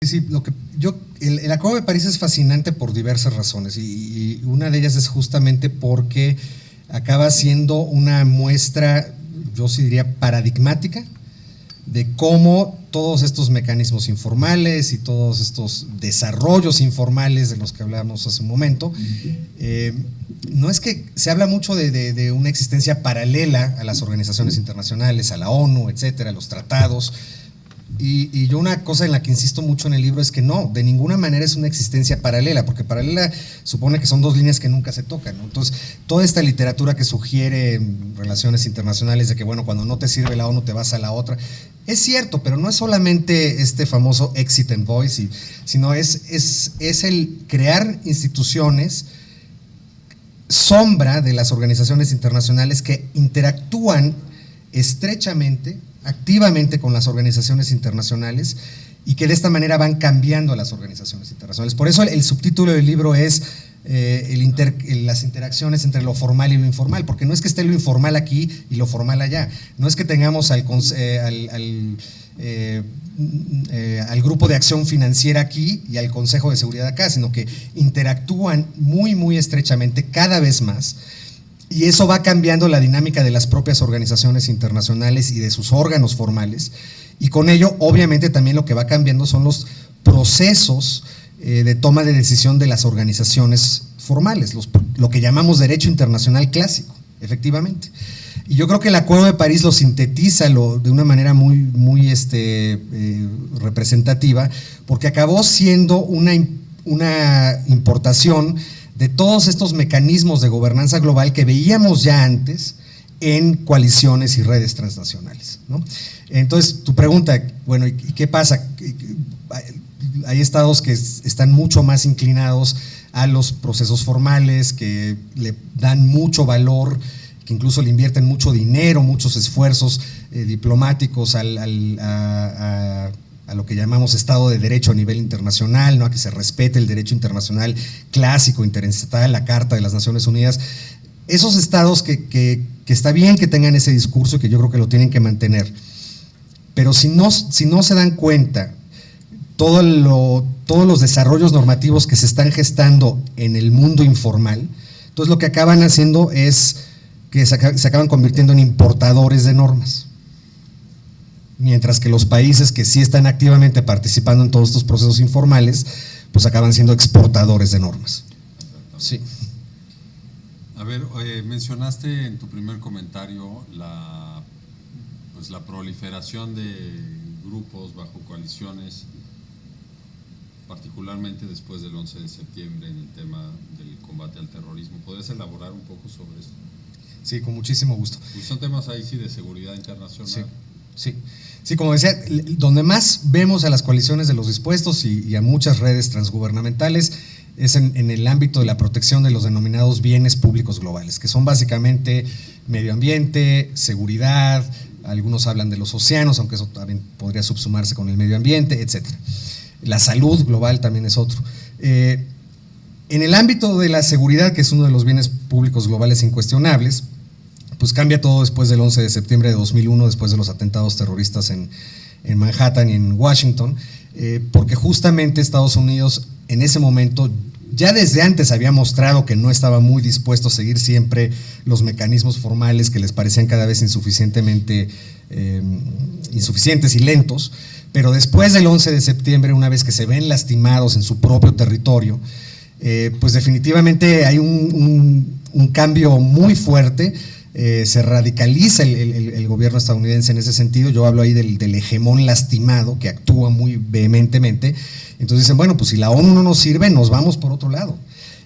Sí, el Acuerdo de París es fascinante por diversas razones y una de ellas es justamente porque acaba siendo una muestra, yo sí diría, paradigmática de cómo todos estos mecanismos informales y todos estos desarrollos informales de los que hablábamos hace un momento, no es que se habla mucho de una existencia paralela a las organizaciones internacionales, a la ONU, etcétera, a los tratados. Y yo una cosa en la que insisto mucho en el libro es que no, de ninguna manera es una existencia paralela, porque paralela supone que son dos líneas que nunca se tocan, ¿no? Entonces, toda esta literatura que sugiere relaciones internacionales de que, bueno, cuando no te sirve la ONU te vas a la otra, es cierto, pero no es solamente este famoso exit and voice, sino es el crear instituciones sombra de las organizaciones internacionales que interactúan estrechamente, activamente con las organizaciones internacionales y que de esta manera van cambiando a las organizaciones internacionales. Por eso el subtítulo del libro es las interacciones entre lo formal y lo informal, porque no es que esté lo informal aquí y lo formal allá, no es que tengamos al Grupo de Acción Financiera aquí y al Consejo de Seguridad acá, sino que interactúan muy estrechamente cada vez más. Y eso va cambiando la dinámica de las propias organizaciones internacionales y de sus órganos formales, y con ello obviamente también lo que va cambiando son los procesos de toma de decisión de las organizaciones formales, lo que llamamos derecho internacional clásico, efectivamente. Y yo creo que el Acuerdo de París lo sintetiza de una manera muy representativa, porque acabó siendo una importación de todos estos mecanismos de gobernanza global que veíamos ya antes en coaliciones y redes transnacionales, ¿no? Entonces, tu pregunta, bueno, ¿y qué pasa? Hay estados que están mucho más inclinados a los procesos formales, que le dan mucho valor, que incluso le invierten mucho dinero, muchos esfuerzos diplomáticos a lo que llamamos Estado de Derecho a nivel internacional, ¿no? A que se respete el derecho internacional clásico, interestatal, la Carta de las Naciones Unidas. Esos estados que está bien que tengan ese discurso, que yo creo que lo tienen que mantener, pero si no se dan cuenta todos los desarrollos normativos que se están gestando en el mundo informal, entonces lo que acaban haciendo es que se acaban convirtiendo en importadores de normas. Mientras que los países que sí están activamente participando en todos estos procesos informales, pues acaban siendo exportadores de normas. Sí. A ver, mencionaste en tu primer comentario la proliferación de grupos bajo coaliciones, particularmente después del 11 de septiembre en el tema del combate al terrorismo. ¿Podrías elaborar un poco sobre esto? Sí, con muchísimo gusto. Pues son temas ahí sí de seguridad internacional. Sí, como decía, donde más vemos a las coaliciones de los dispuestos y a muchas redes transgubernamentales es en el ámbito de la protección de los denominados bienes públicos globales, que son básicamente medio ambiente, seguridad, algunos hablan de los océanos, aunque eso también podría subsumarse con el medio ambiente, etcétera. La salud global también es otro. En el ámbito de la seguridad, que es uno de los bienes públicos globales incuestionables, pues cambia todo después del 11 de septiembre de 2001, después de los atentados terroristas en Manhattan y en Washington, porque justamente Estados Unidos en ese momento, ya desde antes había mostrado que no estaba muy dispuesto a seguir siempre los mecanismos formales que les parecían cada vez insuficientes y lentos, pero después del 11 de septiembre, una vez que se ven lastimados en su propio territorio, pues definitivamente hay un cambio muy fuerte. Se radicaliza el gobierno estadounidense en ese sentido. Yo hablo ahí del hegemón lastimado que actúa muy vehementemente. Entonces dicen, bueno, pues si la ONU no nos sirve, nos vamos por otro lado.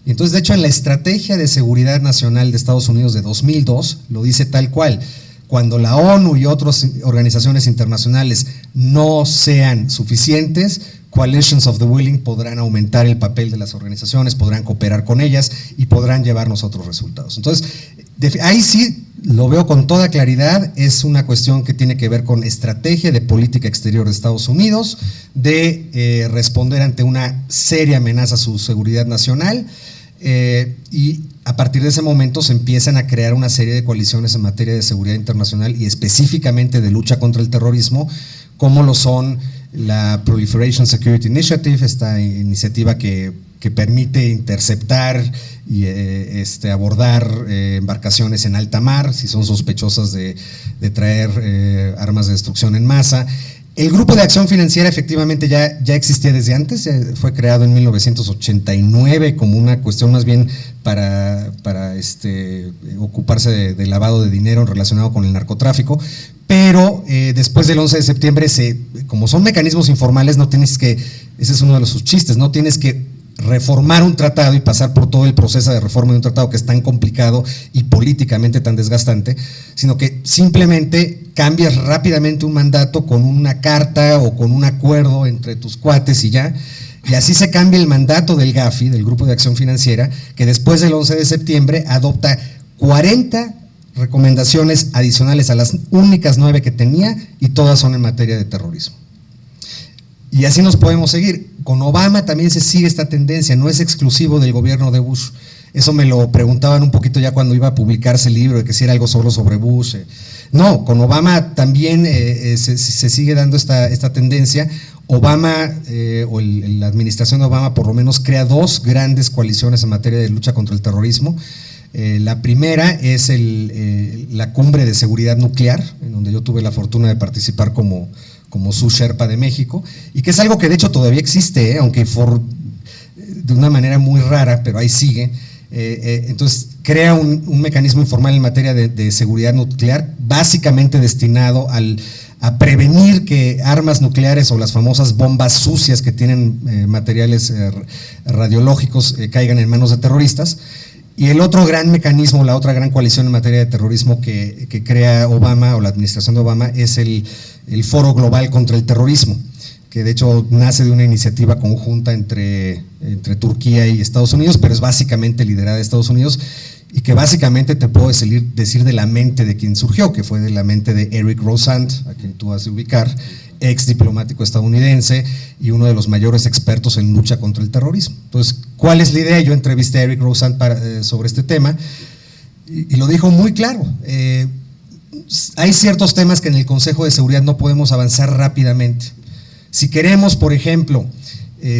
Y entonces, de hecho, en la Estrategia de Seguridad Nacional de Estados Unidos de 2002, lo dice tal cual: cuando la ONU y otras organizaciones internacionales no sean suficientes, coalitions of the willing podrán aumentar el papel de las organizaciones, podrán cooperar con ellas y podrán llevarnos a otros resultados. Entonces, ahí sí lo veo con toda claridad, es una cuestión que tiene que ver con estrategia de política exterior de Estados Unidos, de responder ante una seria amenaza a su seguridad nacional, y a partir de ese momento se empiezan a crear una serie de coaliciones en materia de seguridad internacional y específicamente de lucha contra el terrorismo, como lo son la Proliferation Security Initiative, esta iniciativa que permite interceptar y abordar embarcaciones en alta mar si son sospechosas de traer armas de destrucción en masa. El Grupo de Acción Financiera efectivamente ya existía desde antes, fue creado en 1989 como una cuestión más bien para ocuparse de lavado de dinero relacionado con el narcotráfico, pero después del 11 de septiembre, como son mecanismos informales, no tienes que, ese es uno de sus chistes, no tienes que reformar un tratado y pasar por todo el proceso de reforma de un tratado que es tan complicado y políticamente tan desgastante, sino que simplemente cambias rápidamente un mandato con una carta o con un acuerdo entre tus cuates y ya, y así se cambia el mandato del GAFI, del Grupo de Acción Financiera, que después del 11 de septiembre adopta 40 recomendaciones adicionales a las únicas 9 que tenía, y todas son en materia de terrorismo. Y así nos podemos seguir. Con Obama también se sigue esta tendencia, no es exclusivo del gobierno de Bush. Eso me lo preguntaban un poquito ya cuando iba a publicarse el libro, de que si era algo solo sobre Bush. No, con Obama también se sigue dando esta tendencia. Obama, la administración de Obama por lo menos crea 2 grandes coaliciones en materia de lucha contra el terrorismo. La primera es la Cumbre de Seguridad Nuclear, en donde yo tuve la fortuna de participar como su Sherpa de México, y que es algo que de hecho todavía existe, aunque de una manera muy rara, pero ahí sigue. Entonces crea un mecanismo informal en materia de seguridad nuclear, básicamente destinado a prevenir que armas nucleares o las famosas bombas sucias que tienen materiales radiológicos caigan en manos de terroristas. Y el otro gran mecanismo, la otra gran coalición en materia de terrorismo que crea Obama o la administración de Obama es el Foro Global contra el Terrorismo, que de hecho nace de una iniciativa conjunta entre Turquía y Estados Unidos, pero es básicamente liderada de Estados Unidos, y que básicamente te puedo decir de la mente de quien surgió, que fue de la mente de Eric Rossand, a quien tú has de ubicar, ex diplomático estadounidense y uno de los mayores expertos en lucha contra el terrorismo. Entonces, ¿cuál es la idea? Yo entrevisté a Eric Rossand sobre este tema y lo dijo muy claro. Hay ciertos temas que en el Consejo de Seguridad no podemos avanzar rápidamente. Si queremos, por ejemplo,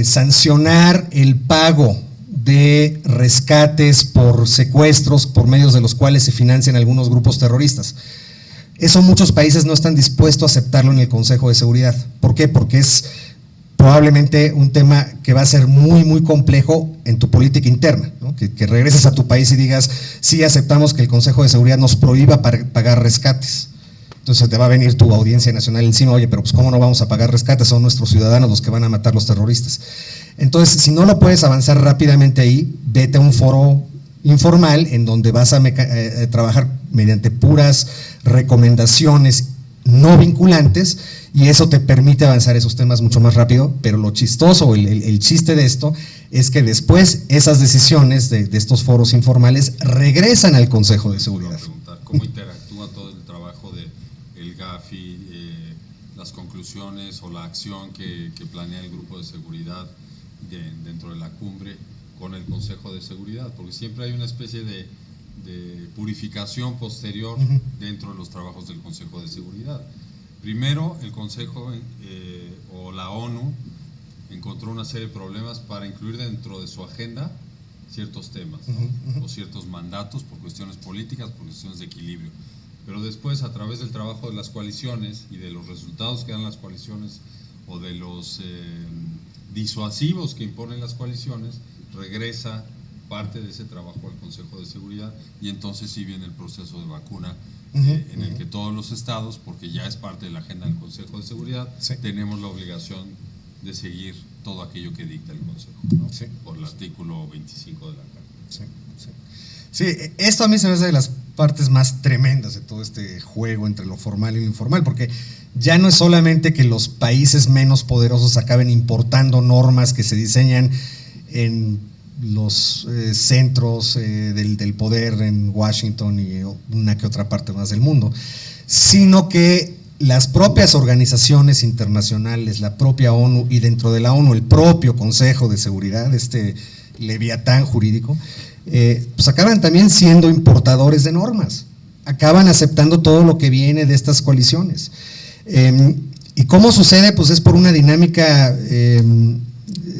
sancionar el pago de rescates por secuestros por medios de los cuales se financian algunos grupos terroristas, eso muchos países no están dispuestos a aceptarlo en el Consejo de Seguridad. ¿Por qué? Porque es probablemente un tema que va a ser muy, muy complejo en tu política interna, ¿no? Que regreses a tu país y digas, sí, aceptamos que el Consejo de Seguridad nos prohíba pagar rescates. Entonces te va a venir tu audiencia nacional encima, oye, pero pues ¿cómo no vamos a pagar rescates? Son nuestros ciudadanos los que van a matar los terroristas. Entonces, si no lo puedes avanzar rápidamente ahí, vete a un foro informal en donde vas a trabajar mediante puras recomendaciones no vinculantes, y eso te permite avanzar esos temas mucho más rápido. Pero lo chistoso, el chiste de esto es que después esas decisiones de estos foros informales regresan al Consejo de Seguridad. ¿Cómo interactúa todo el trabajo del GAFI, las conclusiones o la acción que planea el Grupo de Seguridad dentro de la cumbre con el Consejo de Seguridad? Porque siempre hay una especie de purificación posterior dentro de los trabajos del Consejo de Seguridad. Primero, el Consejo o la ONU encontró una serie de problemas para incluir dentro de su agenda ciertos temas, ¿no? O ciertos mandatos por cuestiones políticas, por cuestiones de equilibrio. Pero después, a través del trabajo de las coaliciones y de los resultados que dan las coaliciones o de los disuasivos que imponen las coaliciones, regresa parte de ese trabajo al Consejo de Seguridad, y entonces sí viene el proceso de vacuna en el que todos los estados, porque ya es parte de la agenda del Consejo de Seguridad, sí, tenemos la obligación de seguir todo aquello que dicta el Consejo, ¿no? Sí, por el artículo 25 de la Carta. Sí, sí. Sí, esto a mí se me hace de las partes más tremendas de todo este juego entre lo formal y lo informal, porque ya no es solamente que los países menos poderosos acaben importando normas que se diseñan en los centros del poder en Washington y una que otra parte más del mundo, sino que las propias organizaciones internacionales, la propia ONU, y dentro de la ONU el propio Consejo de Seguridad, este leviatán jurídico, pues acaban también siendo importadores de normas, acaban aceptando todo lo que viene de estas coaliciones. Y cómo sucede? Pues es por una dinámica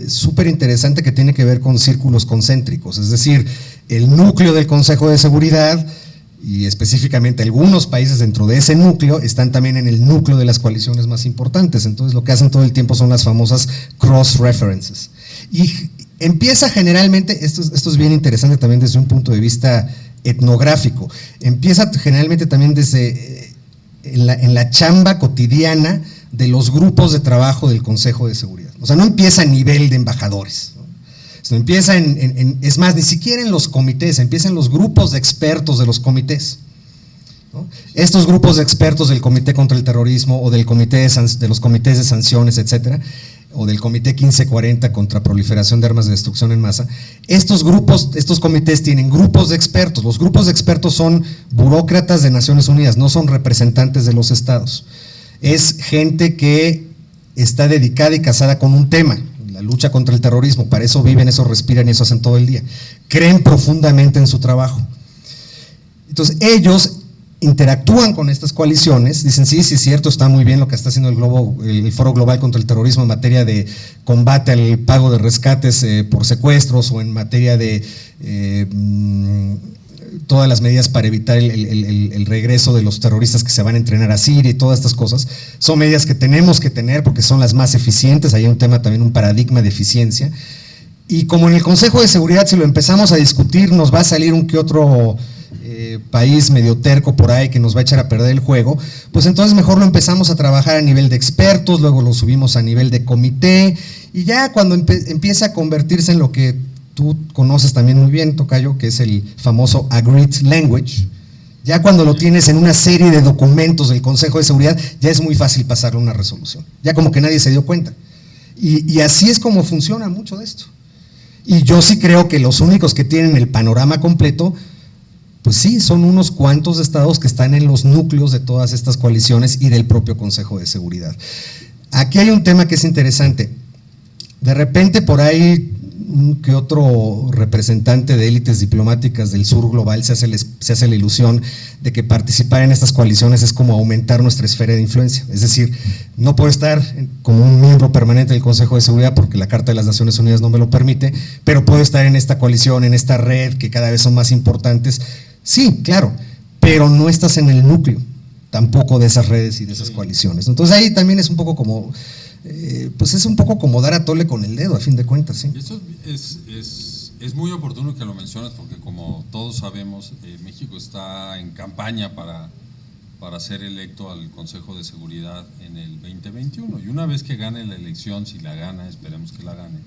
súper interesante que tiene que ver con círculos concéntricos, es decir, el núcleo del Consejo de Seguridad y específicamente algunos países dentro de ese núcleo están también en el núcleo de las coaliciones más importantes, entonces lo que hacen todo el tiempo son las famosas cross-references. Y empieza generalmente, esto es bien interesante también desde un punto de vista etnográfico, empieza generalmente también desde en la chamba cotidiana de los grupos de trabajo del Consejo de Seguridad. O sea, no empieza a nivel de embajadores, ¿no? Empieza es más, ni siquiera en los comités, empieza en los grupos de expertos de los comités, ¿no? Estos grupos de expertos del Comité contra el Terrorismo o del de los comités de sanciones, etcétera, o del Comité 1540 contra proliferación de armas de destrucción en masa, estos comités tienen grupos de expertos. Los grupos de expertos son burócratas de Naciones Unidas, no son representantes de los estados. Es gente que está dedicada y casada con un tema, la lucha contra el terrorismo, para eso viven, eso respiran y eso hacen todo el día. Creen profundamente en su trabajo. Entonces ellos interactúan con estas coaliciones, dicen sí, es cierto, está muy bien lo que está haciendo el Foro Global contra el Terrorismo en materia de combate al pago de rescates por secuestros o en materia de todas las medidas para evitar el regreso de los terroristas que se van a entrenar a Siria y todas estas cosas. Son medidas que tenemos que tener porque son las más eficientes, hay un tema también, un paradigma de eficiencia. Y como en el Consejo de Seguridad, si lo empezamos a discutir, nos va a salir un que otro país medio terco por ahí que nos va a echar a perder el juego, pues entonces mejor lo empezamos a trabajar a nivel de expertos, luego lo subimos a nivel de comité, y ya cuando empieza a convertirse en lo que tú conoces también muy bien, Tocayo, que es el famoso agreed language, ya cuando lo tienes en una serie de documentos del Consejo de Seguridad, ya es muy fácil pasarle una resolución, ya como que nadie se dio cuenta. Y así es como funciona mucho de esto. Y yo sí creo que los únicos que tienen el panorama completo, pues sí, son unos cuantos estados que están en los núcleos de todas estas coaliciones y del propio Consejo de Seguridad. Aquí hay un tema que es interesante. De repente por ahí que otro representante de élites diplomáticas del sur global se hace la ilusión de que participar en estas coaliciones es como aumentar nuestra esfera de influencia. Es decir, no puedo estar como un miembro permanente del Consejo de Seguridad porque la Carta de las Naciones Unidas no me lo permite, pero puedo estar en esta coalición, en esta red que cada vez son más importantes. Sí, claro, pero no estás en el núcleo tampoco de esas redes y de esas coaliciones. Entonces ahí también es un poco como, pues es un poco como dar a tole con el dedo, a fin de cuentas, ¿sí? Eso es muy oportuno que lo mencionas porque como todos sabemos, México está en campaña para ser electo al Consejo de Seguridad en el 2021, y una vez que gane la elección, si la gana, esperemos que la gane,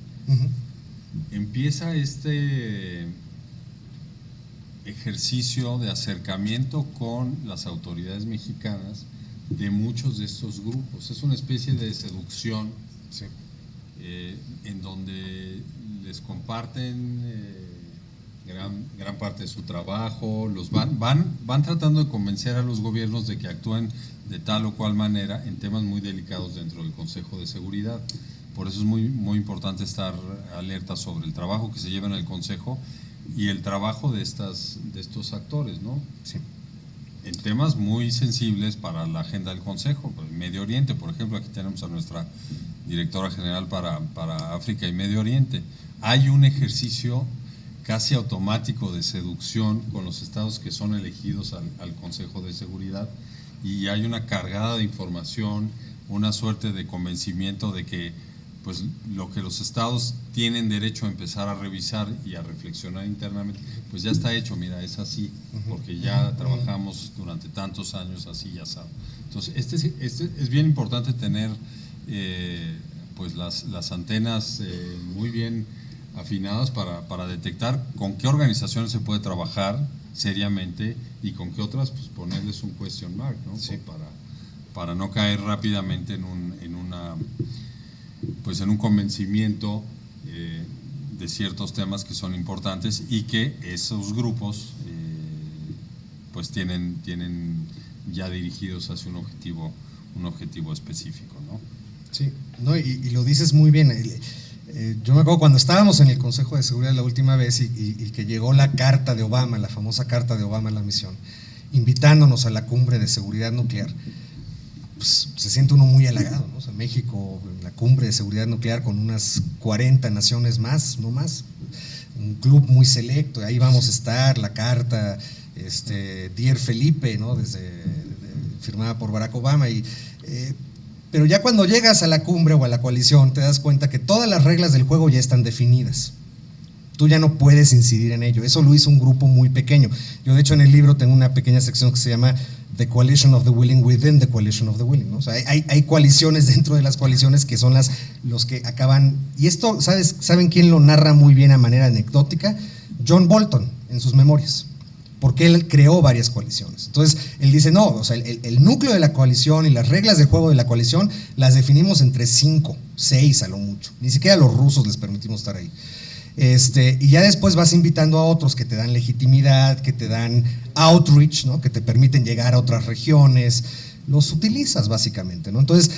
empieza este ejercicio de acercamiento con las autoridades mexicanas de muchos de estos grupos. Es una especie de seducción, sí, en donde les comparten gran parte de su trabajo, los van tratando de convencer a los gobiernos de que actúen de tal o cual manera en temas muy delicados dentro del Consejo de Seguridad. Por eso es muy importante estar alerta sobre el trabajo que se lleva en el Consejo y el trabajo de estos actores, ¿no? Sí. En temas muy sensibles para la agenda del Consejo. Medio Oriente, por ejemplo, aquí tenemos a nuestra directora general para África y Medio Oriente. Hay un ejercicio casi automático de seducción con los estados que son elegidos al Consejo de Seguridad, y hay una cargada de información, una suerte de convencimiento de que pues lo que los estados tienen derecho a empezar a revisar y a reflexionar internamente, pues ya está hecho, mira, es así, porque ya trabajamos durante tantos años así, ya saben. Entonces, este es bien importante tener pues las antenas muy bien afinadas para detectar con qué organizaciones se puede trabajar seriamente y con qué otras pues ponerles un question mark, ¿no? Sí. Para no caer rápidamente en un convencimiento de ciertos temas que son importantes y que esos grupos pues tienen ya dirigidos hacia un objetivo específico, ¿no? Sí, no, y lo dices muy bien. Yo me acuerdo cuando estábamos en el Consejo de Seguridad la última vez y que llegó la carta de Obama, la famosa carta de Obama a la misión, invitándonos a la cumbre de seguridad nuclear. pues, se siente uno muy halagado, ¿no? O sea, México, en la cumbre de seguridad nuclear con unas 40 naciones más, no más, un club muy selecto, ahí vamos a estar, la carta, Dear Felipe, ¿no? Firmada por Barack Obama, pero ya cuando llegas a la cumbre o a la coalición te das cuenta que todas las reglas del juego ya están definidas. Tú ya no puedes incidir en ello. Eso lo hizo un grupo muy pequeño. Yo, de hecho, en el libro tengo una pequeña sección que se llama The Coalition of the Willing Within the Coalition of the Willing, ¿no? O sea, hay coaliciones dentro de las coaliciones que son los que acaban. Y esto, ¿saben quién lo narra muy bien a manera anecdótica? John Bolton, en sus memorias, porque él creó varias coaliciones. Entonces, él dice, no, o sea, el núcleo de la coalición y las reglas de juego de la coalición las definimos entre 5, 6 a lo mucho. Ni siquiera a los rusos les permitimos estar ahí. Y ya después vas invitando a otros que te dan legitimidad, que te dan outreach, ¿no? Que te permiten llegar a otras regiones, los utilizas básicamente, ¿no? Entonces,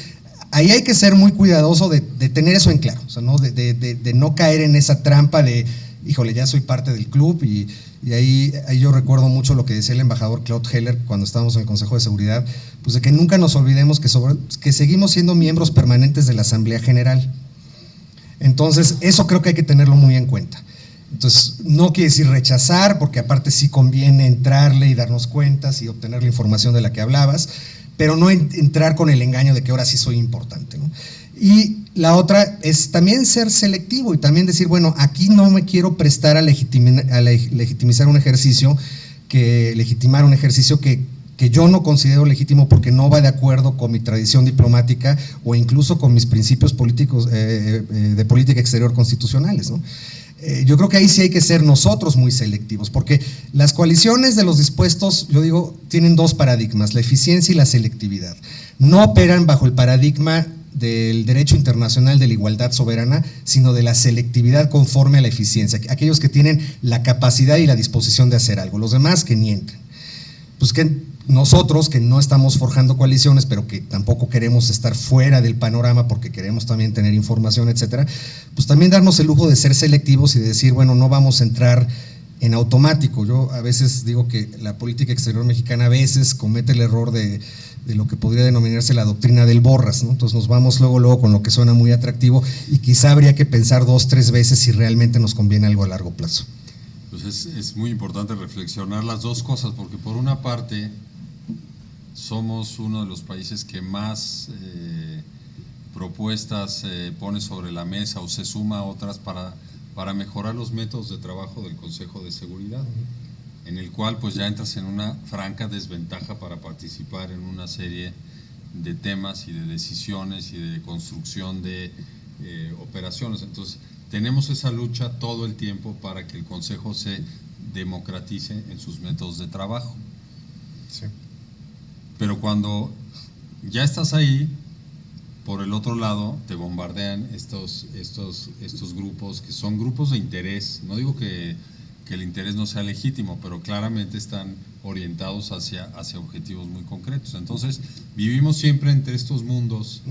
ahí hay que ser muy cuidadoso de tener eso en claro, o sea, ¿no? De no caer en esa trampa de, híjole, ya soy parte del club, y ahí yo recuerdo mucho lo que decía el embajador Claude Heller cuando estábamos en el Consejo de Seguridad, pues de que nunca nos olvidemos que seguimos siendo miembros permanentes de la Asamblea General. Entonces, eso creo que hay que tenerlo muy en cuenta. Entonces, no quiere decir rechazar, porque aparte sí conviene entrarle y darnos cuentas y obtener la información de la que hablabas, pero no entrar con el engaño de que ahora sí soy importante, ¿no? Y la otra es también ser selectivo y también decir, bueno, aquí no me quiero prestar a legitimar un ejercicio que yo no considero legítimo porque no va de acuerdo con mi tradición diplomática o incluso con mis principios políticos de política exterior constitucionales, ¿no? Yo creo que ahí sí hay que ser nosotros muy selectivos, porque las coaliciones de los dispuestos, yo digo, tienen dos paradigmas, la eficiencia y la selectividad. No operan bajo el paradigma del derecho internacional de la igualdad soberana, sino de la selectividad conforme a la eficiencia, aquellos que tienen la capacidad y la disposición de hacer algo, los demás que ni entren. Pues que nosotros, que no estamos forjando coaliciones, pero que tampoco queremos estar fuera del panorama porque queremos también tener información, etcétera, pues también darnos el lujo de ser selectivos y de decir, bueno, no vamos a entrar en automático. Yo a veces digo que la política exterior mexicana a veces comete el error de lo que podría denominarse la doctrina del borras, ¿no? Entonces nos vamos luego con lo que suena muy atractivo y quizá habría que pensar 2, 3 veces si realmente nos conviene algo a largo plazo. Pues es muy importante reflexionar las dos cosas, porque por una parte somos uno de los países que más propuestas pone sobre la mesa o se suma a otras para mejorar los métodos de trabajo del Consejo de Seguridad, en el cual pues ya entras en una franca desventaja para participar en una serie de temas y de decisiones y de construcción de operaciones. Entonces, tenemos esa lucha todo el tiempo para que el Consejo se democratice en sus métodos de trabajo. Sí. Pero cuando ya estás ahí, por el otro lado te bombardean estos grupos que son grupos de interés. No digo que el interés no sea legítimo, pero claramente están orientados hacia objetivos muy concretos. Entonces, vivimos siempre entre estos mundos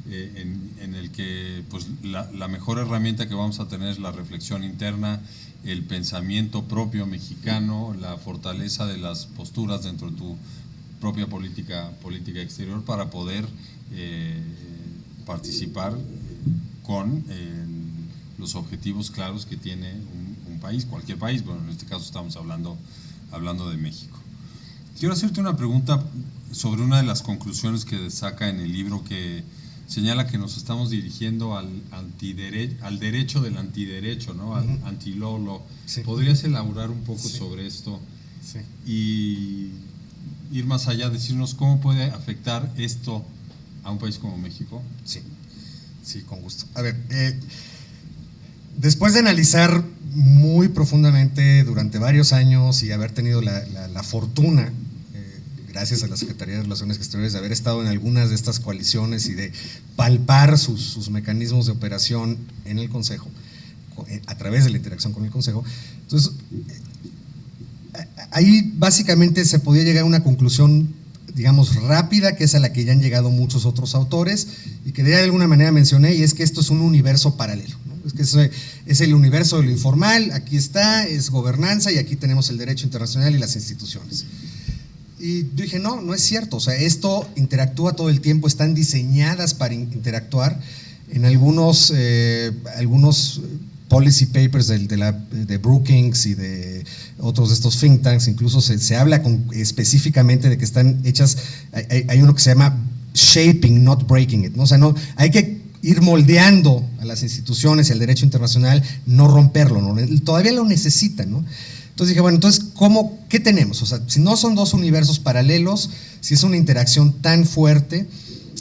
en el que pues, la mejor herramienta que vamos a tener es la reflexión interna, el pensamiento propio mexicano, la fortaleza de las posturas dentro de tu propia política exterior para poder participar con los objetivos claros que tiene un país, cualquier país. Bueno, en este caso estamos hablando de México. Quiero hacerte una pregunta sobre una de las conclusiones que destaca en el libro, que señala que nos estamos dirigiendo al derecho del antiderecho, ¿no? Al anti-law. Sí. ¿Podrías elaborar un poco sobre esto? Sí. Y ir más allá, decirnos cómo puede afectar esto a un país como México? Sí, con gusto. A ver, después de analizar muy profundamente durante varios años y haber tenido la fortuna, gracias a la Secretaría de Relaciones Exteriores, de haber estado en algunas de estas coaliciones y de palpar sus mecanismos de operación en el Consejo, a través de la interacción con el Consejo, entonces ahí básicamente se podía llegar a una conclusión, digamos, rápida, que es a la que ya han llegado muchos otros autores y que de alguna manera mencioné, y es que esto es un universo paralelo, ¿no? Es que es el universo de lo informal, aquí está, es gobernanza y aquí tenemos el derecho internacional y las instituciones. Y yo dije, no, no es cierto, o sea, esto interactúa todo el tiempo, están diseñadas para interactuar. En algunos policy papers de Brookings y de otros de estos think tanks, incluso se habla específicamente de que están hechas, hay uno que se llama shaping, not breaking it, ¿no? O sea, no, hay que ir moldeando a las instituciones y al derecho internacional, no romperlo, ¿no? Todavía lo necesitan, ¿no? Entonces dije, bueno, entonces, ¿qué tenemos? O sea, si no son dos universos paralelos, si es una interacción tan fuerte,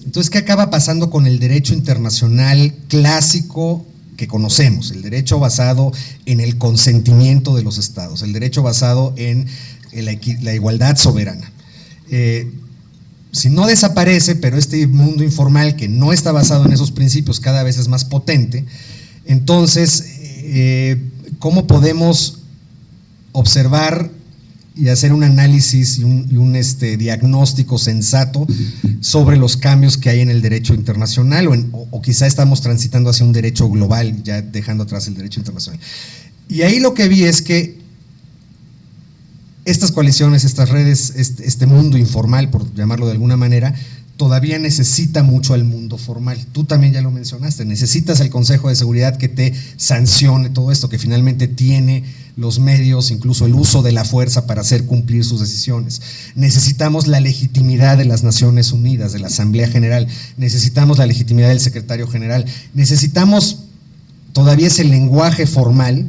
entonces, ¿qué acaba pasando con el derecho internacional clásico que conocemos? El derecho basado en el consentimiento de los estados, el derecho basado en la igualdad soberana. Si no desaparece, pero este mundo informal que no está basado en esos principios cada vez es más potente, entonces, ¿cómo podemos observar y hacer un análisis y un diagnóstico sensato sobre los cambios que hay en el derecho internacional o quizá estamos transitando hacia un derecho global, ya dejando atrás el derecho internacional? Y ahí lo que vi es que estas coaliciones, estas redes, este mundo informal, por llamarlo de alguna manera, todavía necesita mucho al mundo formal. Tú también ya lo mencionaste, necesitas el Consejo de Seguridad que te sancione todo esto, que finalmente tiene los medios, incluso el uso de la fuerza para hacer cumplir sus decisiones. Necesitamos la legitimidad de las Naciones Unidas, de la Asamblea General, necesitamos la legitimidad del Secretario General, necesitamos todavía ese lenguaje formal,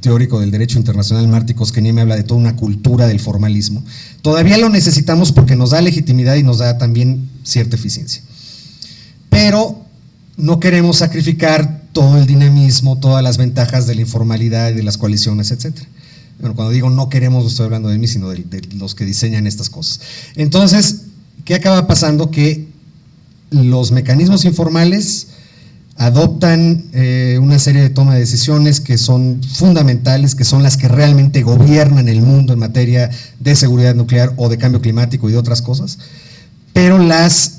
teórico del derecho internacional, Marty Koskinen, me habla de toda una cultura del formalismo. Todavía lo necesitamos porque nos da legitimidad y nos da también cierta eficiencia. Pero no queremos sacrificar todo el dinamismo, todas las ventajas de la informalidad y de las coaliciones, etcétera. Bueno, cuando digo no queremos, no estoy hablando de mí, sino de los que diseñan estas cosas. Entonces, ¿qué acaba pasando? Que los mecanismos informales adoptan una serie de toma de decisiones que son fundamentales, que son las que realmente gobiernan el mundo en materia de seguridad nuclear o de cambio climático y de otras cosas, pero las,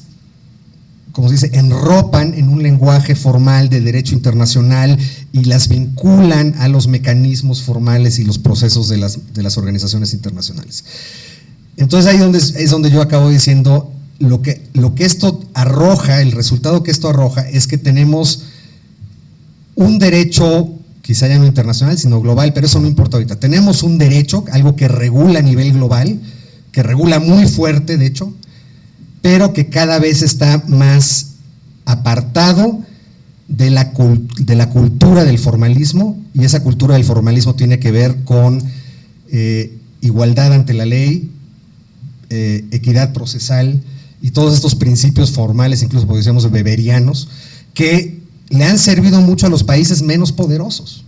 como se dice, enropan en un lenguaje formal de derecho internacional y las vinculan a los mecanismos formales y los procesos de las organizaciones internacionales. Entonces ahí es donde yo acabo diciendo, lo que esto arroja, el resultado que esto arroja es que tenemos un derecho, quizá ya no internacional, sino global, pero eso no importa ahorita. Tenemos un derecho, algo que regula a nivel global, que regula muy fuerte, de hecho, pero que cada vez está más apartado de la cultura del formalismo, y esa cultura del formalismo tiene que ver con igualdad ante la ley, equidad procesal, y todos estos principios formales, incluso podríamos decir weberianos, que le han servido mucho a los países menos poderosos,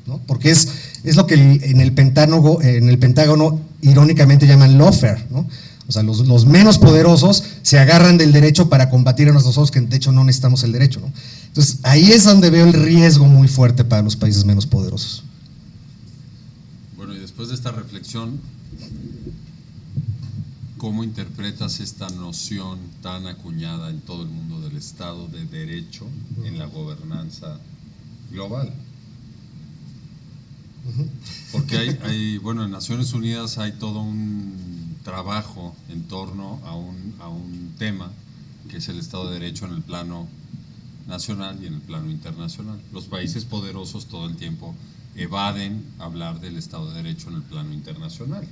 ¿no? Porque es lo que en el Pentágono irónicamente llaman lawfare, ¿no? O sea, los menos poderosos se agarran del derecho para combatir a nosotros, que de hecho no necesitamos el derecho, ¿no? Entonces, ahí es donde veo el riesgo muy fuerte para los países menos poderosos. Bueno, y después de esta reflexión, ¿cómo interpretas esta noción tan acuñada en todo el mundo del Estado de Derecho en la gobernanza global? Porque bueno, en Naciones Unidas hay todo un trabajo en torno a un tema que es el Estado de Derecho en el plano nacional y en el plano internacional. Los países poderosos todo el tiempo evaden hablar del Estado de Derecho en el plano internacional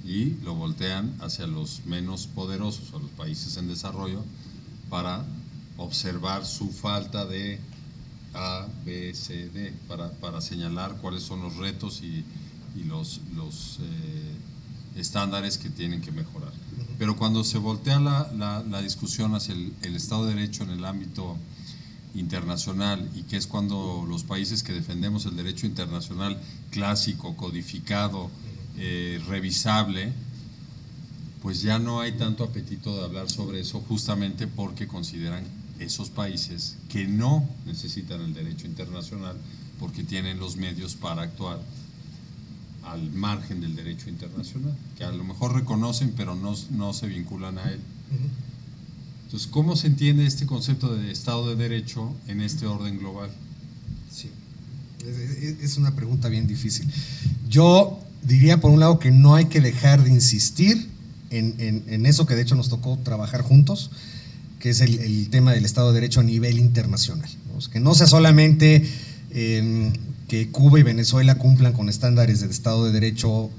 y lo voltean hacia los menos poderosos, a los países en desarrollo, para observar su falta de A, B, C, D, para señalar cuáles son los retos y los estándares que tienen que mejorar. Pero cuando se voltea la discusión hacia el Estado de Derecho en el ámbito internacional, y que es cuando los países que defendemos el derecho internacional clásico, codificado, revisable, pues ya no hay tanto apetito de hablar sobre eso, justamente porque consideran esos países que no necesitan el derecho internacional porque tienen los medios para actuar al margen del derecho internacional, que a lo mejor reconocen pero no se vinculan a él. Entonces, ¿cómo se entiende este concepto de Estado de Derecho en este orden global? Sí, es una pregunta bien difícil. Yo diría, por un lado, que no hay que dejar de insistir en eso que de hecho nos tocó trabajar juntos, que es el tema del Estado de Derecho a nivel internacional, ¿no? Que no sea solamente que Cuba y Venezuela cumplan con estándares del Estado de Derecho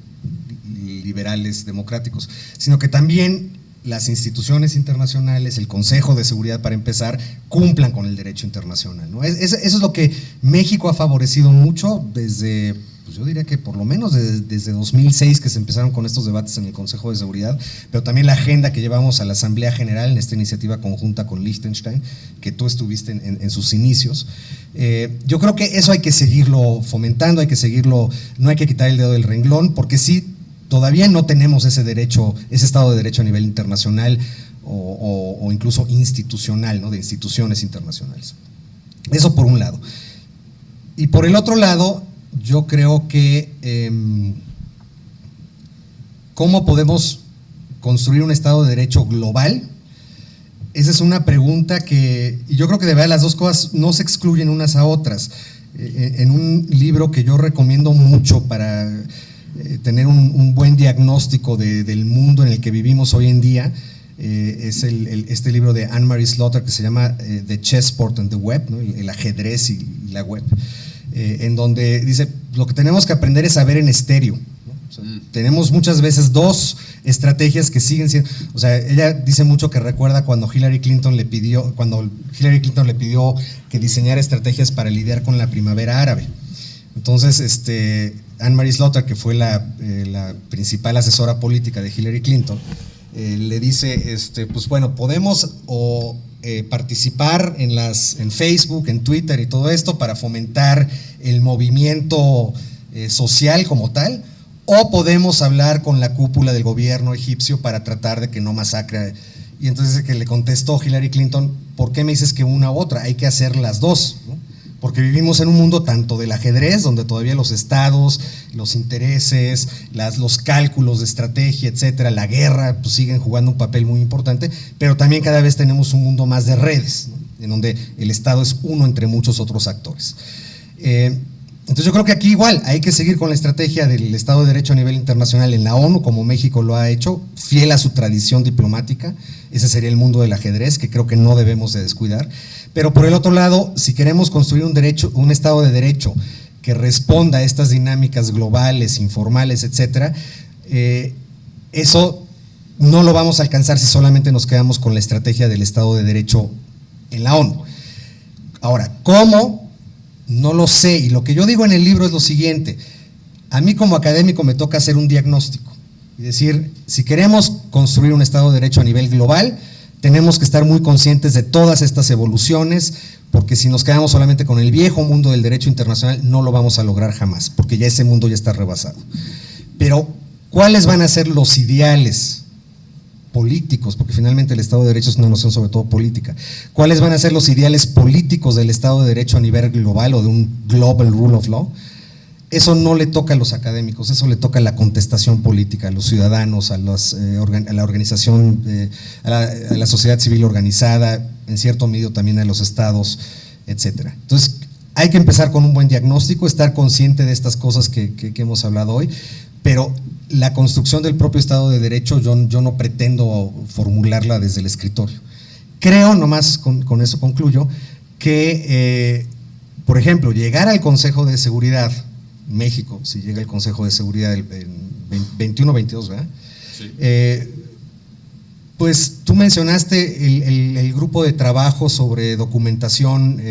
liberales, democráticos, sino que también las instituciones internacionales, el Consejo de Seguridad para empezar, cumplan con el derecho internacional, ¿no? Eso es lo que México ha favorecido mucho desde, pues yo diría que por lo menos desde 2006 que se empezaron con estos debates en el Consejo de Seguridad, pero también la agenda que llevamos a la Asamblea General en esta iniciativa conjunta con Liechtenstein, que tú estuviste en sus inicios. Yo creo que eso hay que seguirlo fomentando, hay que seguirlo, no hay que quitar el dedo del renglón, porque sí, todavía no tenemos ese derecho, ese Estado de Derecho a nivel internacional o incluso institucional, ¿no? De instituciones internacionales. Eso por un lado. Y por el otro lado, yo creo que ¿cómo podemos construir un Estado de Derecho global? Esa es una pregunta que, y yo creo que de verdad las dos cosas no se excluyen unas a otras. En un libro que yo recomiendo mucho para tener un buen diagnóstico del mundo en el que vivimos hoy en día, es este libro de Anne-Marie Slaughter que se llama The Chessboard and the Web, ¿no? El ajedrez y la web, en donde dice, lo que tenemos que aprender es a ver en estéreo, ¿no? O sea, tenemos muchas veces dos estrategias que siguen siendo, o sea, ella dice mucho que recuerda cuando Hillary Clinton le pidió que diseñara estrategias para lidiar con la primavera árabe. Entonces, Anne-Marie Slaughter, que fue la principal asesora política de Hillary Clinton, le dice, pues bueno, podemos participar en Facebook, en Twitter y todo esto para fomentar el movimiento social como tal, o podemos hablar con la cúpula del gobierno egipcio para tratar de que no masacre. Y entonces que le contestó Hillary Clinton, ¿por qué me dices que una u otra? Hay que hacer las dos, ¿no? Porque vivimos en un mundo tanto del ajedrez, donde todavía los estados, los intereses, los cálculos de estrategia, etcétera, la guerra, pues siguen jugando un papel muy importante, pero también cada vez tenemos un mundo más de redes, ¿no? En donde el Estado es uno entre muchos otros actores. Entonces yo creo que aquí igual hay que seguir con la estrategia del Estado de Derecho a nivel internacional en la ONU, como México lo ha hecho, fiel a su tradición diplomática. Ese sería el mundo del ajedrez, que creo que no debemos de descuidar. Pero por el otro lado, si queremos construir un Estado de Derecho que responda a estas dinámicas globales, informales, etcétera, eso no lo vamos a alcanzar si solamente nos quedamos con la estrategia del Estado de Derecho en la ONU. Ahora, ¿cómo? No lo sé, y lo que yo digo en el libro es lo siguiente: a mí como académico me toca hacer un diagnóstico y decir, si queremos construir un Estado de Derecho a nivel global, tenemos que estar muy conscientes de todas estas evoluciones, porque si nos quedamos solamente con el viejo mundo del derecho internacional, no lo vamos a lograr jamás, porque ya ese mundo ya está rebasado. Pero, ¿cuáles van a ser los ideales políticos? Porque finalmente el Estado de Derecho es una noción sobre todo política. ¿Cuáles van a ser los ideales políticos del Estado de Derecho a nivel global o de un global rule of law? Eso no le toca a los académicos, eso le toca a la contestación política, a los ciudadanos, a la organización, a la sociedad civil organizada, en cierto medio también a los estados, etcétera. Entonces, hay que empezar con un buen diagnóstico, estar consciente de estas cosas que hemos hablado hoy, pero la construcción del propio Estado de Derecho yo no pretendo formularla desde el escritorio. Creo, nomás con eso concluyo, que, por ejemplo, llegar al Consejo de Seguridad, México, si llega el Consejo de Seguridad el 21-22, ¿verdad? Sí. Pues tú mencionaste el grupo de trabajo sobre documentación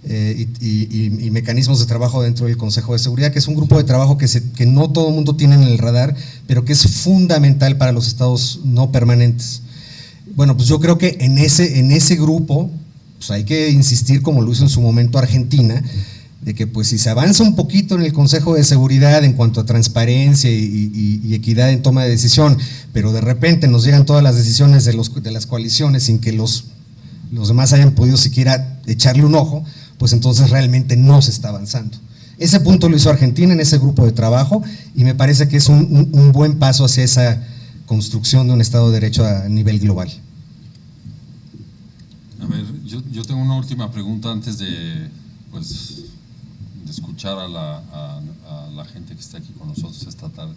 y mecanismos de trabajo dentro del Consejo de Seguridad, que es un grupo de trabajo que no todo el mundo tiene en el radar, pero que es fundamental para los estados no permanentes. Bueno, pues yo creo que en ese grupo pues hay que insistir, como lo hizo en su momento Argentina, de que pues si se avanza un poquito en el Consejo de Seguridad en cuanto a transparencia y equidad en toma de decisión, pero de repente nos llegan todas las decisiones de las coaliciones sin que los demás hayan podido siquiera echarle un ojo, pues entonces realmente no se está avanzando. Ese punto lo hizo Argentina en ese grupo de trabajo y me parece que es un buen paso hacia esa construcción de un Estado de Derecho a nivel global. A ver, yo tengo una última pregunta antes de escuchar a la gente que está aquí con nosotros esta tarde.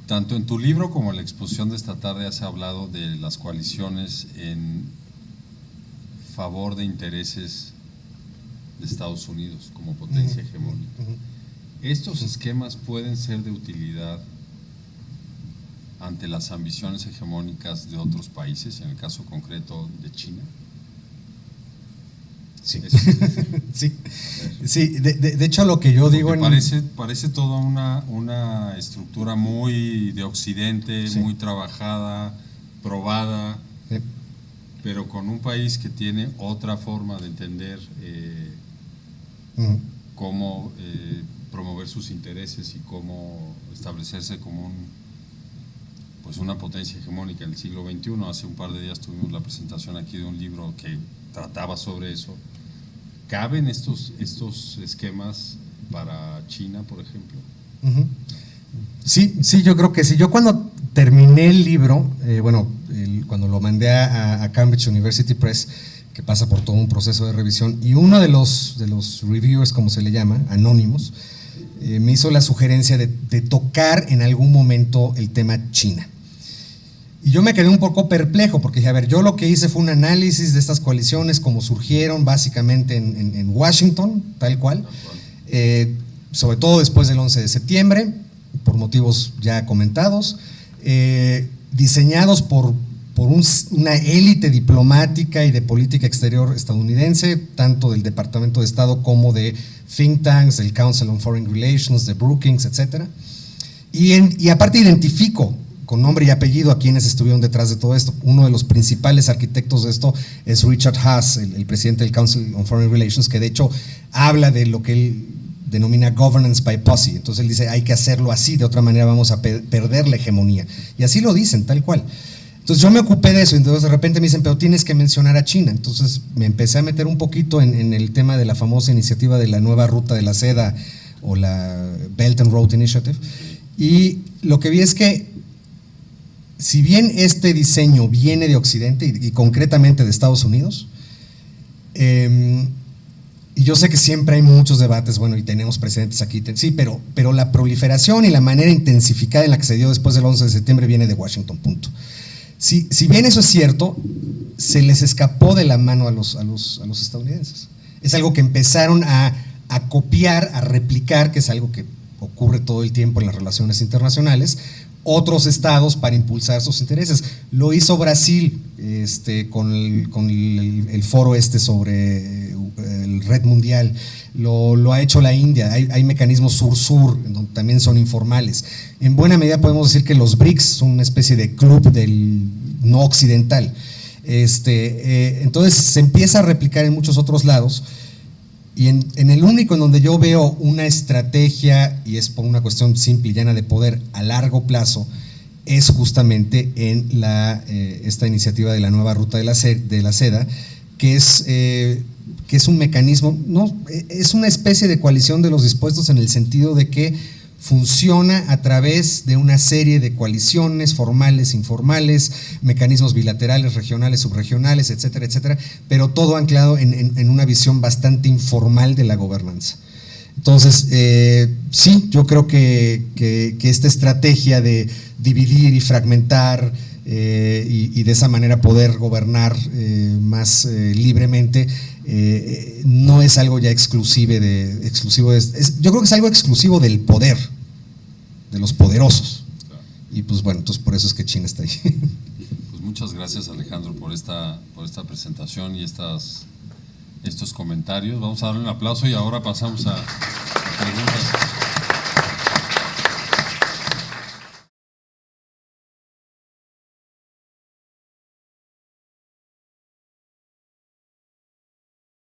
Tanto en tu libro como en la exposición de esta tarde has hablado de las coaliciones en favor de intereses de Estados Unidos como potencia hegemónica. ¿Estos esquemas pueden ser de utilidad ante las ambiciones hegemónicas de otros países, en el caso concreto de China? Sí, sí, sí. De hecho, lo que yo digo parece toda una estructura muy de Occidente, sí, muy trabajada, probada, sí, pero con un país que tiene otra forma de entender cómo promover sus intereses y cómo establecerse como una potencia hegemónica en el siglo XXI. Hace un par de días tuvimos la presentación aquí de un libro que trataba sobre eso. ¿Caben estos esquemas para China, por ejemplo? Sí, sí, yo creo que sí. Yo cuando terminé el libro, cuando lo mandé a Cambridge University Press, que pasa por todo un proceso de revisión, y uno de los reviewers, como se le llama, anónimos, me hizo la sugerencia de tocar en algún momento el tema China. Y yo me quedé un poco perplejo, porque dije, a ver, yo lo que hice fue un análisis de estas coaliciones, como surgieron básicamente en Washington, tal cual, sobre todo después del 11 de septiembre, por motivos ya comentados, diseñados por una élite diplomática y de política exterior estadounidense, tanto del Departamento de Estado como de think tanks, del Council on Foreign Relations, de Brookings, etc. Y aparte identifico con nombre y apellido a quienes estuvieron detrás de todo esto. Uno de los principales arquitectos de esto es Richard Haass, el presidente del Council on Foreign Relations, que de hecho habla de lo que él denomina governance by posse. Entonces él dice, hay que hacerlo así, de otra manera vamos a perder la hegemonía. Y así lo dicen, tal cual. Entonces yo me ocupé de eso, entonces de repente me dicen, pero tienes que mencionar a China. Entonces me empecé a meter un poquito en el tema de la famosa iniciativa de la nueva ruta de la seda, o la Belt and Road Initiative, y lo que vi es que si bien este diseño viene de Occidente y concretamente de Estados Unidos, y yo sé que siempre hay muchos debates, bueno, y tenemos precedentes aquí, sí, pero la proliferación y la manera intensificada en la que se dio después del 11 de septiembre viene de Washington, punto. Si bien eso es cierto, se les escapó de la mano a los estadounidenses. Es algo que empezaron a copiar, a replicar, que es algo que ocurre todo el tiempo en las relaciones internacionales, otros estados para impulsar sus intereses. Lo hizo Brasil con el foro sobre el Red Mundial, lo ha hecho la India, hay mecanismos sur-sur, donde también son informales. En buena medida podemos decir que los BRICS son una especie de club del no occidental. Entonces se empieza a replicar en muchos otros lados, y en el único en donde yo veo una estrategia, y es por una cuestión simple y llana de poder a largo plazo, es justamente en esta iniciativa de la nueva ruta de la seda, que es un mecanismo, no, es una especie de coalición de los dispuestos, en el sentido de que funciona a través de una serie de coaliciones formales, informales, mecanismos bilaterales, regionales, subregionales, etcétera, etcétera, pero todo anclado en una visión bastante informal de la gobernanza. Entonces, sí, yo creo que esta estrategia de dividir y fragmentar y de esa manera poder gobernar más libremente, no es algo ya exclusivo yo creo que es algo exclusivo del poder, de los poderosos. Claro. Y pues bueno, entonces por eso es que China está ahí. Pues muchas gracias, Alejandro, por esta presentación y estos comentarios. Vamos a darle un aplauso y ahora pasamos a preguntas.